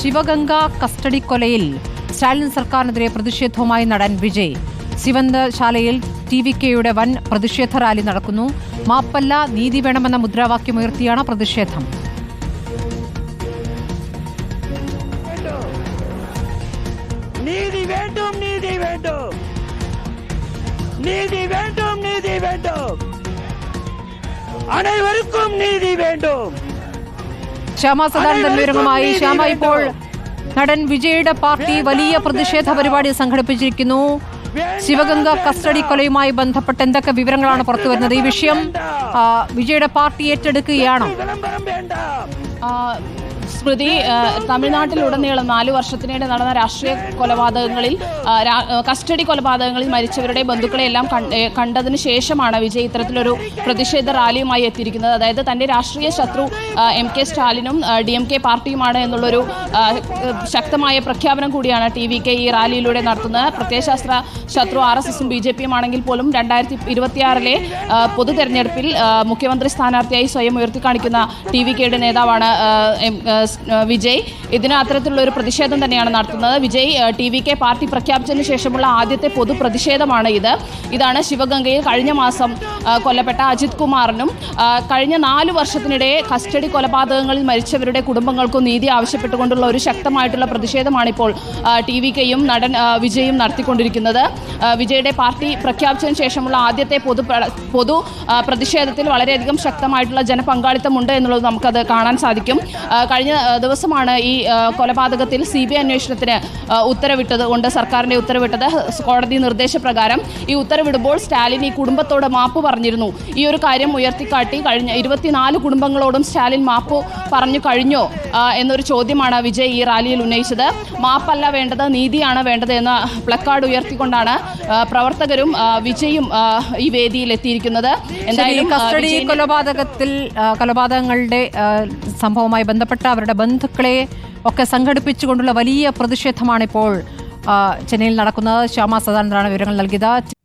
Sivaganga custody കൊലയിൽ Stalin സർക്കാരിനെതിരെ പ്രതിഷേധവുമായി നടൻ വിജയ്. ശിവന്തശാലയിൽ TVKയുടെ വൻ പ്രതിഷേധ റാലി നടക്കുന്നു. മാപ്പല്ല നീതി വേണമെന്ന മുദ്രാവാക്യമുയർത്തിയാണ് പ്രതിഷേധം. നീതി വേണ്ടും, നീതി വേണ്ടും, നീതി വേണ്ടും, നീതി വേണ്ടും, അനേവർക്കും നീതി വേണ്ടും. ശ്യാമ സദാനന്ദൻ വിവരങ്ങളുമായി. ശ്യാമ, ഇപ്പോൾ നടൻ വിജയുടെ പാർട്ടി വലിയ പ്രതിഷേധ പരിപാടി സംഘടിപ്പിച്ചിരിക്കുന്നു. ശിവഗംഗ കസ്റ്റഡി കൊലയുമായി ബന്ധപ്പെട്ട് എന്തൊക്കെ വിവരങ്ങളാണ് പുറത്തുവരുന്നത്? ഈ വിഷയം വിജയുടെ പാർട്ടി ഏറ്റെടുക്കുകയാണോ? സ്മൃതി, തമിഴ്നാട്ടിലുടനീളം 4 വർഷത്തിനിടെ നടന്ന രാഷ്ട്രീയ കൊലപാതകങ്ങളിൽ കസ്റ്റഡി കൊലപാതകങ്ങളിൽ മരിച്ചവരുടെ ബന്ധുക്കളെ എല്ലാം കണ്ടതിന് ശേഷമാണ് വിജയ് ഇത്തരത്തിലൊരു പ്രതിഷേധ റാലിയുമായി എത്തിയിരിക്കുന്നത്. അതായത് തന്റെ രാഷ്ട്രീയ ശത്രു MK സ്റ്റാലിനും DMK പാർട്ടിയുമാണ് എന്നുള്ളൊരു ശക്തമായ പ്രഖ്യാപനം കൂടിയാണ് TVK ഈ റാലിയിലൂടെ നടത്തുന്നത്. പ്രത്യയശാസ്ത്ര ശത്രു RSSും BJPയും ആണെങ്കിൽ പോലും 2026 പൊതു തെരഞ്ഞെടുപ്പിൽ മുഖ്യമന്ത്രി സ്ഥാനാർത്ഥിയായി സ്വയം ഉയർത്തിക്കാണിക്കുന്ന TVKയുടെ നേതാവാണ് വിജയ്. ഇതിന് അത്തരത്തിലുള്ള ഒരു പ്രതിഷേധം തന്നെയാണ് നടത്തുന്നത്. വിജയ് TVK പാർട്ടി പ്രഖ്യാപിച്ചതിന് ശേഷമുള്ള ആദ്യത്തെ പൊതു പ്രതിഷേധമാണ് ഇത്. ഇതാണ് ശിവഗംഗയിൽ കഴിഞ്ഞ മാസം കൊല്ലപ്പെട്ട അജിത് കുമാറിനും കഴിഞ്ഞ 4 വർഷത്തിനിടെ കസ്റ്റഡി കൊലപാതകങ്ങളിൽ മരിച്ചവരുടെ കുടുംബങ്ങൾക്കും നീതി ആവശ്യപ്പെട്ടുകൊണ്ടുള്ള ഒരു ശക്തമായിട്ടുള്ള പ്രതിഷേധമാണ് ഇപ്പോൾ TVKയും നടൻ വിജയും നടത്തിക്കൊണ്ടിരിക്കുന്നത്. വിജയുടെ പാർട്ടി പ്രഖ്യാപിച്ചതിന് ശേഷമുള്ള ആദ്യത്തെ പൊതു പ്രതിഷേധത്തിൽ വളരെയധികം ശക്തമായിട്ടുള്ള ജനപങ്കാളിത്തമുണ്ട് എന്നുള്ളത് നമുക്കത് കാണാൻ സാധിക്കും. കഴിഞ്ഞ ദിവസമാണ് ഈ കൊലപാതകത്തിൽ CBI അന്വേഷണത്തിന് ഉത്തരവിട്ടത് സർക്കാരിൻ്റെ ഉത്തരവിട്ടത്. കോടതി നിർദ്ദേശപ്രകാരം ഈ ഉത്തരവിടുമ്പോൾ സ്റ്റാലിൻ ഈ കുടുംബത്തോട് മാപ്പ് പറഞ്ഞിരുന്നു. ഈ ഒരു കാര്യം ഉയർത്തിക്കാട്ടി കഴിഞ്ഞ 24 കുടുംബങ്ങളോടും സ്റ്റാലിൻ മാപ്പ് പറഞ്ഞു കഴിഞ്ഞോ എന്നൊരു ചോദ്യമാണ് വിജയ് ഈ റാലിയിൽ ഉന്നയിച്ചത്. മാപ്പല്ല വേണ്ടത്, നീതിയാണ് വേണ്ടത് എന്ന പ്ലക്കാർഡ് ഉയർത്തിക്കൊണ്ടാണ് പ്രവർത്തകരും വിജയും ഈ വേദിയിൽ എത്തിയിരിക്കുന്നത്. എന്തായാലും കസ്റ്റഡി കൊലപാതകങ്ങളുടെ സംഭവവുമായി ബന്ധപ്പെട്ട അവരുടെ ബന്ധുക്കളെ ഒക്കെ സംഘടിപ്പിച്ചുകൊണ്ടുള്ള വലിയ പ്രതിഷേധമാണ് ഇപ്പോൾ ചെന്നൈയിൽ നടക്കുന്നത്. ശ്യാമ സദാനന്ദനാണ് വിവരങ്ങൾ നൽകിയത്.